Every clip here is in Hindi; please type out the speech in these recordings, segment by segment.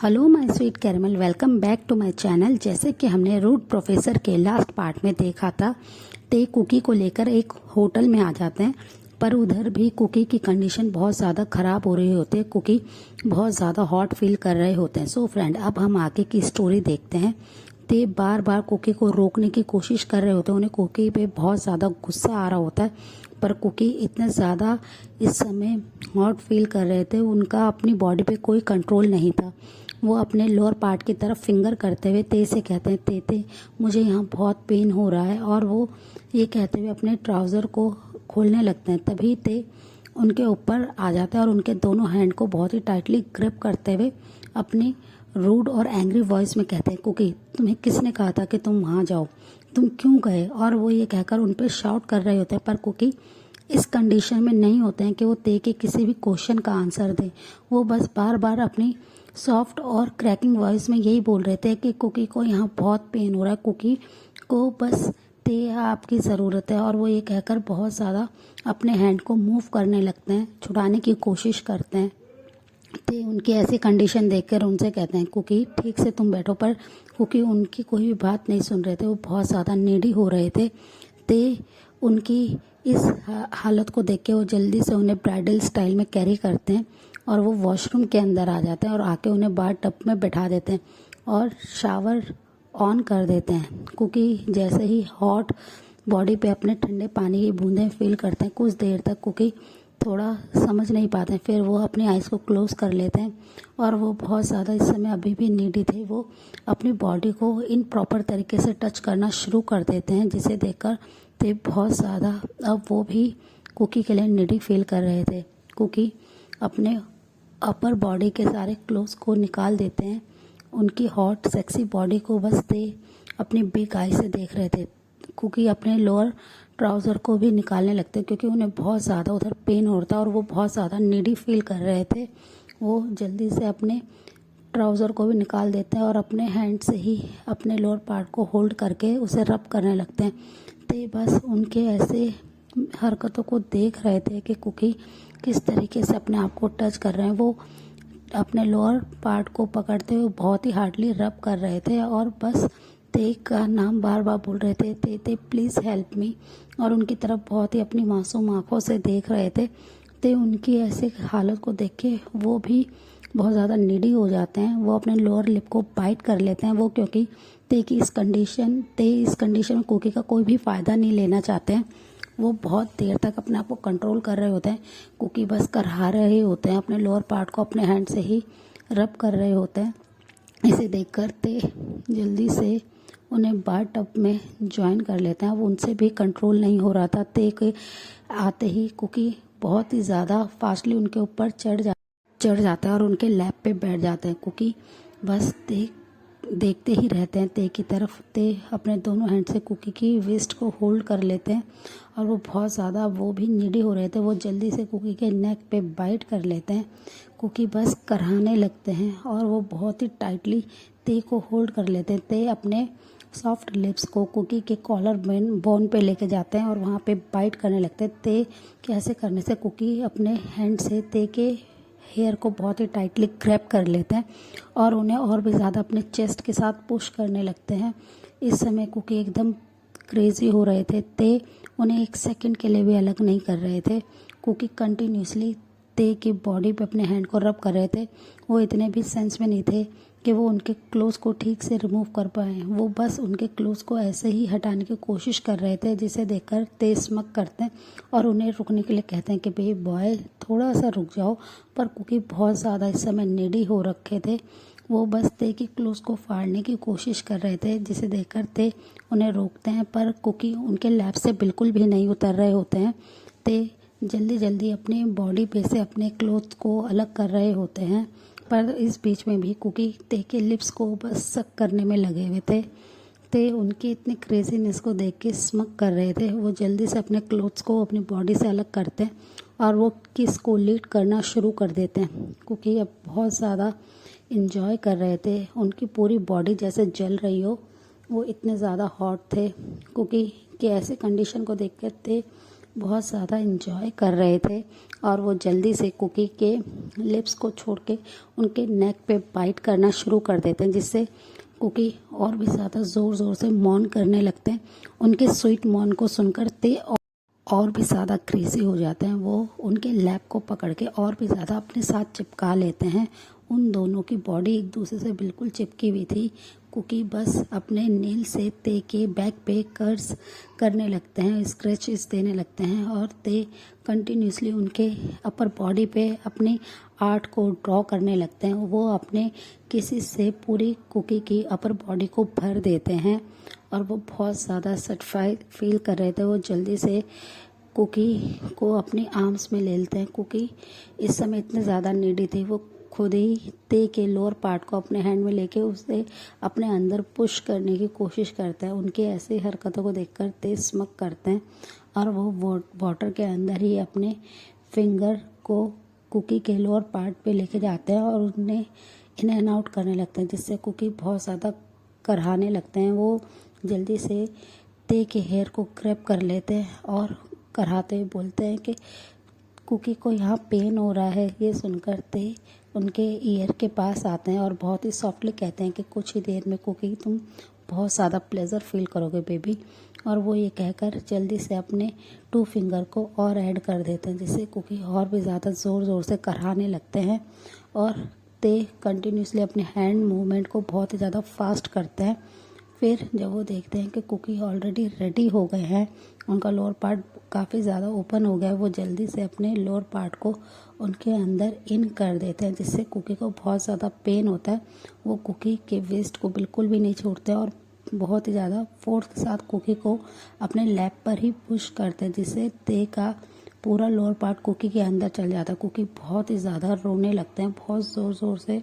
Hello my sweet caramel, welcome back to my channel. जैसे कि हमने रूट प्रोफेसर के लास्ट पार्ट में देखा था, ते कुकी को लेकर एक होटल में आ जाते हैं, पर उधर भी कुकी की कंडीशन बहुत ज़्यादा ख़राब हो रही होती है। कुकी बहुत ज़्यादा हॉट फील कर रहे होते हैं। सो फ्रेंड, अब हम आगे की स्टोरी देखते हैं। ते बार बार कुकी को रोकने की कोशिश कर रहे होते हैं। उन्हें कुकी पे बहुत ज़्यादा गुस्सा आ रहा होता है, पर कुकी इतने ज़्यादा इस समय हॉट फील कर रहे थे, उनका अपनी बॉडी पे कोई कंट्रोल नहीं था। वो अपने लोअर पार्ट की तरफ फिंगर करते हुए ते से कहते हैं, ते मुझे यहाँ बहुत पेन हो रहा है। और वो ये कहते हुए अपने ट्राउज़र को खोलने लगते हैं। तभी ते उनके ऊपर आ जाता है और उनके दोनों हैंड को बहुत ही टाइटली ग्रिप करते हुए अपनी रूड और एंग्री वॉइस में कहते हैं, कुकी तुम्हें किसने कहा था कि तुम वहाँ जाओ, तुम क्यों गए। और वो ये कहकर उन पर शाउट कर रहे होते हैं, पर कुकी इस कंडीशन में नहीं होते हैं कि वो ते के किसी भी क्वेश्चन का आंसर दें। वो बस बार बार अपनी सॉफ्ट और क्रैकिंग वॉइस में यही बोल रहे थे कि कुकी को यहाँ बहुत पेन हो रहा है, कुकी को बस ते आपकी ज़रूरत है। और वो ये कहकर बहुत ज़्यादा अपने हैंड को मूव करने लगते हैं, छुड़ाने की कोशिश करते हैं। ते उनकी ऐसी कंडीशन देखकर उनसे कहते हैं, कुकी ठीक से तुम बैठो। पर कुकी उनकी कोई भी बात नहीं सुन रहे थे। वो बहुत ज़्यादा नीडी हो रहे थे। ते उनकी इस हालत को देख के वो जल्दी से उन्हें ब्राइडल स्टाइल में कैरी करते हैं और वो वॉशरूम के अंदर आ जाते हैं और आके उन्हें बाथ टब में बैठा देते हैं और शावर ऑन कर देते हैं। कुकी जैसे ही हॉट बॉडी पे अपने ठंडे पानी की बूंदें फील करते हैं, कुछ देर तक कुकी थोड़ा समझ नहीं पाते हैं। फिर वो अपनी आइज़ को क्लोज कर लेते हैं और वो बहुत ज़्यादा इस समय अभी भी नीडी थे। वो अपनी बॉडी को इन प्रॉपर तरीके से टच करना शुरू कर देते हैं, जिसे देखकर ते बहुत ज़्यादा अब वो भी कुकी के लिए नीडी फील कर रहे थे। कुकी अपने अपर बॉडी के सारे क्लोथ्स को निकाल देते हैं। उनकी हॉट सेक्सी बॉडी को बस ते अपनी बिग आई से देख रहे थे। कुकी अपने लोअर ट्राउज़र को भी निकालने लगते क्योंकि उन्हें बहुत ज़्यादा उधर पेन हो रहा था और वो बहुत ज़्यादा नीडी फील कर रहे थे। वो जल्दी से अपने ट्राउज़र को भी निकाल देते हैं और अपने हैंड से ही अपने लोअर पार्ट को होल्ड करके उसे रब करने लगते हैं। ते बस उनके ऐसे हरकतों को देख रहे थे कि कुकी किस तरीके से अपने आप को टच कर रहे हैं। वो अपने लोअर पार्ट को पकड़ते हुए बहुत ही हार्डली रब कर रहे थे और बस ते का नाम बार बार बोल रहे थे, ते प्लीज़ हेल्प मी। और उनकी तरफ बहुत ही अपनी मासूम आंखों से देख रहे थे। ते उनकी ऐसे हालत को देख के वो भी बहुत ज़्यादा नीडी हो जाते हैं। वो अपने लोअर लिप को बाइट कर लेते हैं। वो क्योंकि ते इस कंडीशन में कुकी का कोई भी फ़ायदा नहीं लेना चाहते हैं। वो बहुत देर तक अपने आप को कंट्रोल कर रहे होते हैं। कुकी बस करहा रहे होते हैं, अपने लोअर पार्ट को अपने हैंड से ही रब कर रहे होते हैं। इसे देखकर ते जल्दी से उन्हें बाथ टब में ज्वाइन कर लेते हैं। अब उनसे भी कंट्रोल नहीं हो रहा था। ते के आते ही कुकी बहुत ही ज़्यादा फास्टली उनके ऊपर चढ़ जाता है और उनके लैप पे बैठ जाते हैं। कुकी बस देखते ही रहते हैं ते की तरफ। ते अपने दोनों हैंड से कुकी की वेस्ट को होल्ड कर लेते हैं और वो बहुत ज़्यादा वो भी नीडी हो रहे थे। वो जल्दी से कुकी के नेक पे बाइट कर लेते हैं। कुकी बस कराने लगते हैं और वो बहुत ही टाइटली ते को होल्ड कर लेते हैं। ते अपने सॉफ्ट लिप्स को कुकी के कॉलर बोन पे लेके जाते हैं और वहाँ पे बाइट करने लगते हैं। ते के ऐसे करने से कुकी अपने हैंड से ते के हेयर को बहुत ही टाइटली ग्रैब कर लेते हैं और उन्हें और भी ज़्यादा अपने चेस्ट के साथ पुश करने लगते हैं। इस समय कुकी एकदम क्रेजी हो रहे थे। ते उन्हें एक सेकंड के लिए भी अलग नहीं कर रहे थे। कुकी कंटिन्यूसली ते की बॉडी पे अपने हैंड को रब कर रहे थे। वो इतने भी सेंस में नहीं थे कि वो उनके क्लोथ्स को ठीक से रिमूव कर पाए। वो बस उनके क्लोथ्स को ऐसे ही हटाने की कोशिश कर रहे थे, जिसे देखकर ते स्मक करते हैं और उन्हें रुकने के लिए कहते हैं कि बेबी बॉय थोड़ा सा रुक जाओ। पर कुकी बहुत ज़्यादा इस समय नीडी हो रखे थे। वो बस ते की क्लोथ्स को फाड़ने की कोशिश कर रहे थे, जिसे देखकर ते उन्हें रोकते हैं, पर कुकी उनके लैब से बिल्कुल भी नहीं उतर रहे होते हैं। ते जल्दी जल्दी अपनी बॉडी पे से अपने क्लोथ्स को अलग कर रहे होते हैं, पर इस बीच में भी कुकी ते के लिप्स को बस सक करने में लगे हुए थे। ते उनकी इतनी क्रेजीनेस को देख के स्मक कर रहे थे। वो जल्दी से अपने क्लोथ्स को अपनी बॉडी से अलग करते हैं और वो किस को लीड करना शुरू कर देते हैं। कुकी अब बहुत ज़्यादा इंजॉय कर रहे थे। उनकी पूरी बॉडी जैसे जल रही हो, वो इतने ज़्यादा हॉट थे। कुकी की ऐसे कंडीशन को देख कर ते बहुत ज़्यादा इंजॉय कर रहे थे और वो जल्दी से कुकी के लिप्स को छोड़ के उनके नेक पे बाइट करना शुरू कर देते हैं, जिससे कुकी और भी ज़्यादा ज़ोर ज़ोर से मौन करने लगते हैं। उनके स्वीट मौन को सुनकर ते और भी ज़्यादा क्रेजी हो जाते हैं। वो उनके लैब को पकड़ के और भी ज़्यादा अपने साथ चिपका लेते हैं। उन दोनों की बॉडी एक दूसरे से बिल्कुल चिपकी हुई थी। कुकी बस अपने नेल से ते के बैक पे कर्स करने लगते हैं, स्क्रैचेस देने लगते हैं और ते कंटिन्यूसली उनके अपर बॉडी पे अपनी आर्ट को ड्रॉ करने लगते हैं। वो अपने किसी से पूरी कुकी की अपर बॉडी को भर देते हैं और वो बहुत ज़्यादा सेटिस्फाइड फील कर रहे थे। वो जल्दी से कुकी को अपने आर्म्स में ले लेते हैं। कुकी इस समय इतने ज़्यादा नीडी थी, वो खुद ही ते के लोअर पार्ट को अपने हैंड में लेके उसे अपने अंदर पुश करने की कोशिश करते हैं। उनकी ऐसी हरकतों को देखकर ते स्मक करते हैं और वो वाटर के अंदर ही अपने फिंगर को कुकी के लोअर पार्ट पे लेके जाते हैं और उन्हें इन एंड आउट करने लगते हैं, जिससे कुकी बहुत ज़्यादा करहाने लगते हैं। वो जल्दी से ते के हेयर को ग्रैब कर लेते हैं और करहाते हुए बोलते हैं कि कुकी को यहाँ पेन हो रहा है। ये सुनकर ते उनके ईयर के पास आते हैं और बहुत ही सॉफ्टली कहते हैं कि कुछ ही देर में कुकी तुम बहुत ज़्यादा प्लेजर फील करोगे बेबी। और वो ये कहकर जल्दी से अपने 2 फिंगर को और ऐड कर देते हैं, जिससे कुकी और भी ज़्यादा ज़ोर ज़ोर से करहाने लगते हैं और ते कंटिन्यूसली अपने हैंड मूवमेंट को बहुत ही ज़्यादा फास्ट करते हैं। फिर जब वो देखते हैं कि कुकी ऑलरेडी रेडी हो गए हैं, उनका लोअर पार्ट काफ़ी ज़्यादा ओपन हो गया है, वो जल्दी से अपने लोअर पार्ट को उनके अंदर इन कर देते हैं, जिससे कुकी को बहुत ज़्यादा पेन होता है। वो कुकी के वेस्ट को बिल्कुल भी नहीं छोड़ते और बहुत ही ज़्यादा फोर्स के साथ कुकी को अपने लैब पर ही पुश करते हैं, जिससे ते का पूरा लोअर पार्ट कुकी के अंदर चल जाता है। कुकी बहुत ही ज़्यादा रोने लगते हैं, बहुत ज़ोर ज़ोर से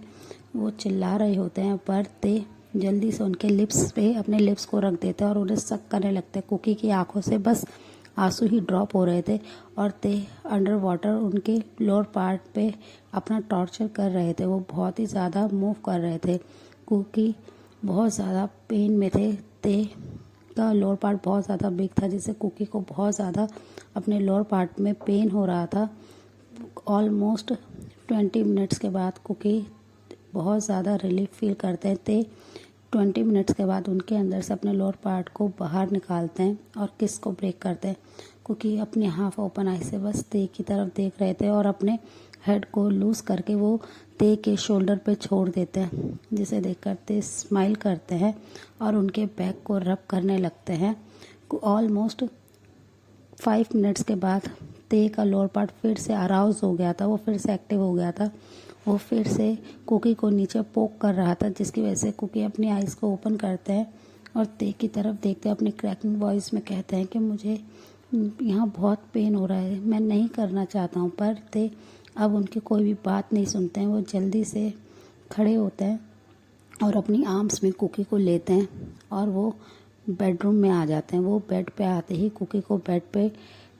वो चिल्ला रहे होते हैं, पर ते जल्दी से उनके लिप्स पे अपने लिप्स को रख देते हैं और उन्हें सक करने लगते हैं। कुकी की आंखों से बस आंसू ही ड्रॉप हो रहे थे और ते अंडर वाटर उनके लोअर पार्ट पे अपना टॉर्चर कर रहे थे। वो बहुत ही ज़्यादा मूव कर रहे थे। कुकी बहुत ज़्यादा पेन में थे। ते का लोअर पार्ट बहुत ज़्यादा बिग था, जिससे कुकी को बहुत ज़्यादा अपने लोअर पार्ट में पेन हो रहा था। ऑलमोस्ट 20 मिनट्स के बाद कुकी बहुत ज़्यादा रिलीफ फील करते हैं। ते 20 मिनट्स के बाद उनके अंदर से अपने लोअर पार्ट को बाहर निकालते हैं और किस को ब्रेक करते हैं। क्योंकि अपने हाफ ओपन आई से बस ते की तरफ देख रहे थे और अपने हेड को लूज करके वो ते के शोल्डर पे छोड़ देते हैं, जिसे देखकर ते स्माइल करते हैं और उनके बैक को रब करने लगते हैं। ऑलमोस्ट 5 मिनट्स के बाद ते का लोअर पार्ट फिर से अराउज हो गया था, वो फिर से एक्टिव हो गया था। वो फिर से कुकी को नीचे पोक कर रहा था, जिसकी वजह से कुकी अपनी आइज़ को ओपन करते हैं और ते की तरफ देखते अपनी क्रैकिंग वॉइस में कहते हैं कि मुझे यहाँ बहुत पेन हो रहा है, मैं नहीं करना चाहता हूँ। पर ते अब उनकी कोई भी बात नहीं सुनते हैं। वो जल्दी से खड़े होते हैं और अपनी आर्म्स में कुकी को लेते हैं और वो बेडरूम में आ जाते हैं। वो बेड पे आते ही कुकी को बेड पे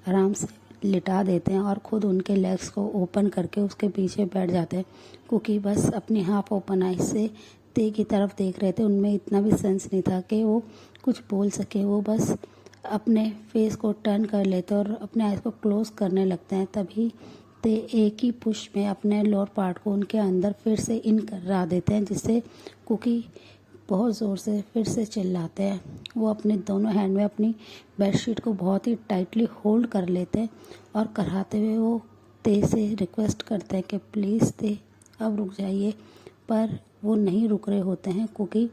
आराम से लिटा देते हैं और ख़ुद उनके लेग्स को ओपन करके उसके पीछे बैठ जाते हैं। कुकी बस अपनी हाफ ओपन आई से ते की तरफ देख रहे थे। उनमें इतना भी सेंस नहीं था कि वो कुछ बोल सके। वो बस अपने फेस को टर्न कर लेते और अपने आइज़ को क्लोज करने लगते हैं। तभी ते एक ही पुश में अपने लोअर पार्ट को उनके अंदर फिर से इन करा देते हैं, जिससे कुकी बहुत ज़ोर से फिर से चिल्लाते हैं। वो अपने दोनों हैंड में अपनी बेडशीट को बहुत ही टाइटली होल्ड कर लेते हैं और कराते हुए वो ते से रिक्वेस्ट करते हैं कि प्लीज़ ते अब रुक जाइए, पर वो नहीं रुक रहे होते हैं। कुकी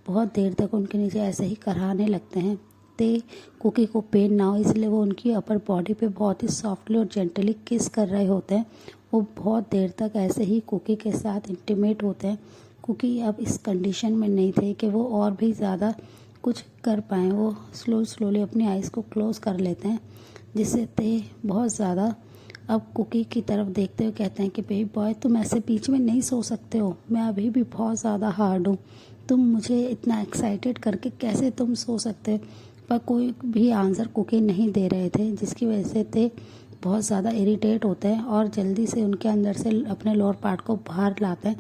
बहुत देर तक उनके नीचे ऐसे ही कराने लगते हैं। ते कुकी को पेन ना हो इसलिए वो उनकी अपर बॉडी पे बहुत ही सॉफ्टली और जेंटली किस कर रहे होते हैं। वो बहुत देर तक ऐसे ही कुकी के साथ इंटीमेट होते हैं। कुकी अब इस कंडीशन में नहीं थे कि वो और भी ज़्यादा कुछ कर पाएँ। वो स्लोली अपनी आइज़ को क्लोज़ कर लेते हैं, जिससे ते बहुत ज़्यादा अब कुकी की तरफ देखते हुए कहते हैं कि बेबी बॉय तुम ऐसे बीच में नहीं सो सकते हो, मैं अभी भी बहुत ज़्यादा हार्ड हूँ, तुम मुझे इतना एक्साइटेड करके कैसे तुम सो सकते हो। पर कोई भी आंसर कुकी नहीं दे रहे थे, जिसकी वजह से ते बहुत ज़्यादा इरिटेट होते हैं और जल्दी से उनके अंदर से अपने लोअर पार्ट को बाहर लाते हैं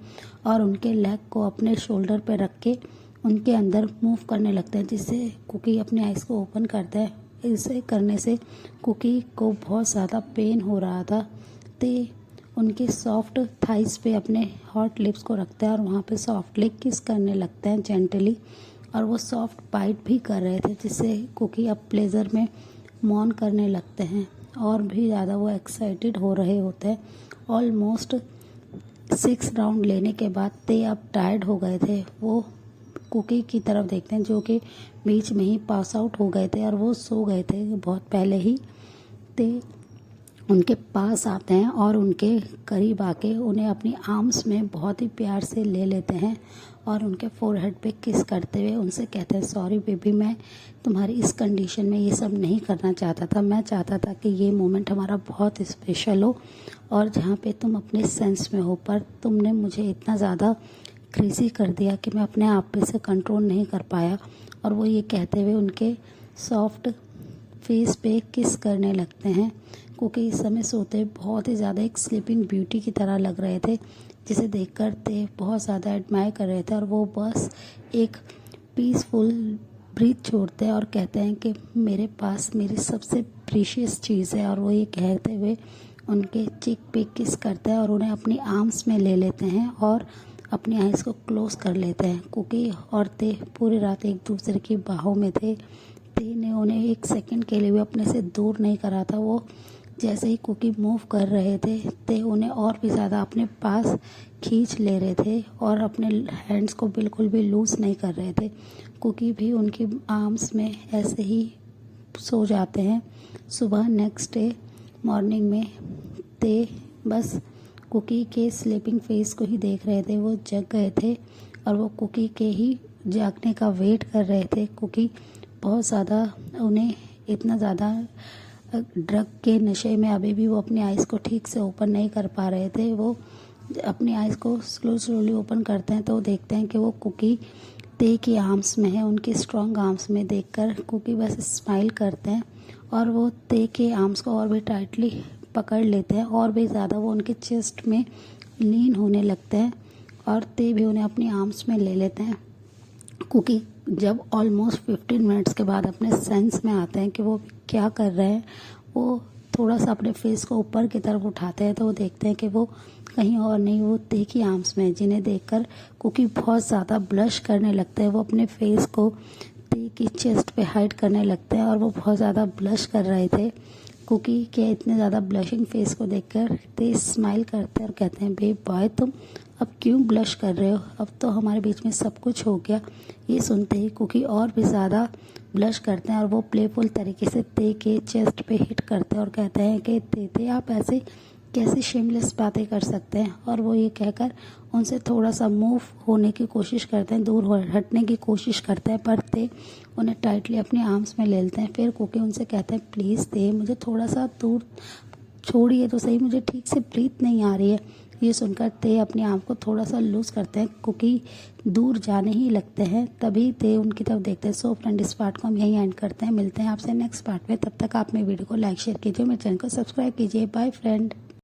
और उनके लेग को अपने शोल्डर पर रख के उनके अंदर मूव करने लगते हैं, जिससे कुकी अपने आइज़ को ओपन करते हैं। इसे करने से कुकी को बहुत ज़्यादा पेन हो रहा था। ते उनके सॉफ्ट थाइस पे अपने हॉट लिप्स को रखते हैं और वहाँ पे सॉफ्टली किस करने लगते हैं जेंटली, और वो सॉफ्ट बाइट भी कर रहे थे, जिससे कुकी अब प्लेजर में मौन करने लगते हैं और भी ज़्यादा वो एक्साइटेड हो रहे होते हैं। ऑलमोस्ट 6 राउंड लेने के बाद ते अब टायर्ड हो गए थे। वो कुकी की तरफ देखते हैं जो कि बीच में ही पास आउट हो गए थे और वो सो गए थे बहुत पहले ही। ते उनके पास आते हैं और उनके करीब आके उन्हें अपनी आर्म्स में बहुत ही प्यार से ले लेते हैं और उनके फोरहेड पे किस करते हुए उनसे कहते हैं, सॉरी बेबी, मैं तुम्हारी इस कंडीशन में ये सब नहीं करना चाहता था। मैं चाहता था कि ये मोमेंट हमारा बहुत स्पेशल हो और जहाँ पे तुम अपने सेंस में हो, पर तुमने मुझे इतना ज़्यादा क्रेजी कर दिया कि मैं अपने आप पे से कंट्रोल नहीं कर पाया। और वो ये कहते हुए उनके सॉफ्ट फेस पे किस करने लगते हैं। क्योंकि इस समय सोते बहुत ही ज़्यादा एक स्लीपिंग ब्यूटी की तरह लग रहे थे, जिसे देखकर ते बहुत ज़्यादा एडमायर कर रहे थे। और वो बस एक पीसफुल ब्रीथ छोड़ते हैं और कहते हैं कि मेरे पास मेरी सबसे प्रीशियस चीज़ है। और वो ये कहते हुए उनके चिक पे किस करते हैं और उन्हें अपनी आर्म्स में ले लेते हैं और अपनी आइज़ को क्लोज कर लेते हैं। कुकी और ते पूरी रात एक दूसरे की बाहों में थे। ते ने उन्हें एक सेकंड के लिए भी अपने से दूर नहीं करा था। वो जैसे ही कुकी मूव कर रहे थे, ते उन्हें और भी ज़्यादा अपने पास खींच ले रहे थे और अपने हैंड्स को बिल्कुल भी लूज़ नहीं कर रहे थे। कुकी भी उनकी आर्म्स में ऐसे ही सो जाते हैं। सुबह नेक्स्ट डे मॉर्निंग में ते बस कुकी के स्लीपिंग फेस को ही देख रहे थे। वो जग गए थे और वो कुकी के ही जागने का वेट कर रहे थे। कुकी बहुत ज़्यादा उन्हें इतना ज़्यादा ड्रग के नशे में अभी भी वो अपनी आइज़ को ठीक से ओपन नहीं कर पा रहे थे। वो अपनी आइज़ को स्लोली ओपन करते हैं तो देखते हैं कि वो कुकी ते की आर्म्स में है। उनकी स्ट्रॉन्ग आर्म्स में देखकर कुकी बस स्माइल करते हैं और वो ते के आर्म्स को और भी टाइटली पकड़ लेते हैं और भी ज़्यादा वो उनके चेस्ट में लीन होने लगते हैं और ते भी उन्हें अपनी आर्म्स में ले लेते हैं। कुकी जब ऑलमोस्ट 15 मिनट्स के बाद अपने सेंस में आते हैं कि वो क्या कर रहे हैं, वो थोड़ा सा अपने फेस को ऊपर की तरफ उठाते हैं तो वो देखते हैं कि वो कहीं और नहीं, वो ते की आर्म्स में, जिन्हें देखकर कुकी बहुत ज़्यादा ब्लश करने लगते हैं। वो अपने फेस को ते की चेस्ट पे हाइड करने लगते हैं और वो बहुत ज़्यादा ब्लश कर रहे थे। कुकी के इतने ज़्यादा ब्लशिंग फेस को देखकर ते स्माइल करते हैं और कहते हैं, बेब बॉय, तुम अब क्यों ब्लश कर रहे हो? अब तो हमारे बीच में सब कुछ हो गया। ये सुनते ही कुकी और भी ज़्यादा ब्लश करते हैं और वो प्लेफुल तरीके से ते के चेस्ट पे हिट करते हैं और कहते हैं कि ते आप ऐसे कैसे शेमलेस बातें कर सकते हैं। और वो ये कहकर उनसे थोड़ा सा मूव होने की कोशिश करते हैं, दूर हटने की कोशिश करते हैं, पर ते उन्हें टाइटली अपने आर्म्स में ले लेते हैं। फिर कुकी उनसे कहते हैं, प्लीज़ ते मुझे थोड़ा सा दूर छोड़िए तो सही, मुझे ठीक से ब्रीथ नहीं आ रही है। ये सुनकर ते अपने आप को थोड़ा सा लूज़ करते हैं। कुकी दूर जाने ही लगते हैं, तभी ते उनकी तरफ देखते हैं। सो फ्रेंड, इस पार्ट को हम यहीं एंड करते हैं। मिलते हैं आपसे नेक्स्ट पार्ट में। तब तक आप मेरे वीडियो को लाइक शेयर कीजिए, मेरे चैनल को सब्सक्राइब कीजिए। Bye friend.